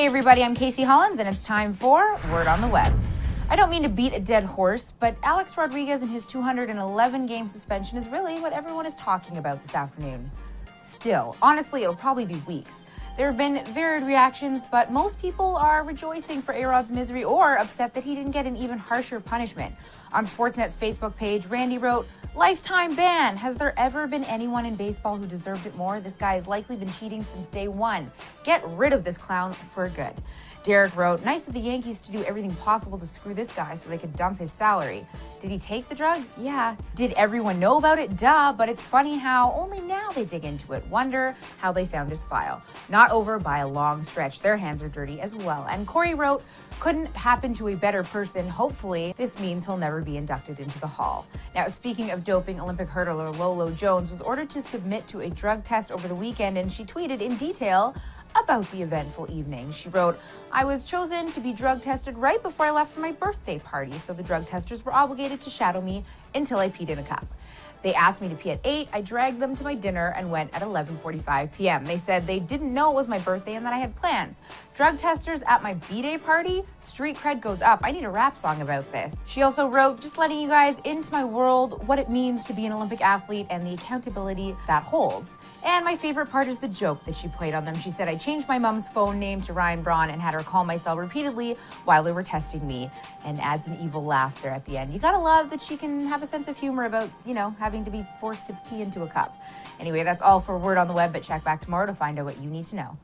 Hey everybody, I'm Casey Hollins and it's time for Word on the Web. I don't mean to beat a dead horse, but Alex Rodriguez and his 211-game suspension is really what everyone is talking about this afternoon. Still, honestly, it'll probably be weeks. There have been varied reactions, but most people are rejoicing for A-Rod's misery or upset that he didn't get an even harsher punishment. On Sportsnet's Facebook page, Randy wrote, "Lifetime ban. Has there ever been anyone in baseball who deserved it more? This guy has likely been cheating since day one. Get rid of this clown for good." Derek wrote, "Nice of the Yankees to do everything possible to screw this guy so they could dump his salary. Did he take the drug? Yeah. Did everyone know about it? Duh, but it's funny how only now they dig into it. Wonder how they found his file. Not over by a long stretch. Their hands are dirty as well." And Corey wrote, "Couldn't happen to a better person. Hopefully, this means he'll never be inducted into the Hall." Now, speaking of doping, Olympic hurdler Lolo Jones was ordered to submit to a drug test over the weekend, and she tweeted in detail about the eventful evening. She wrote, "I was chosen to be drug tested right before I left for my birthday party, so the drug testers were obligated to shadow me until I peed in a cup. They asked me to pee at 8, I dragged them to my dinner and went at 11:45 p.m. They said they didn't know it was my birthday and that I had plans. Drug testers at my B-Day party? Street cred goes up. I need a rap song about this." She also wrote, "Just letting you guys into my world, what it means to be an Olympic athlete and the accountability that holds." And my favorite part is the joke that she played on them. She said, "I changed my mom's phone name to Ryan Braun and had her call my cell repeatedly while they were testing me," and adds an evil laugh there at the end. You gotta love that she can have a sense of humor about, having to be forced to pee into a cup. Anyway, that's all for Word on the Web, but check back tomorrow to find out what you need to know.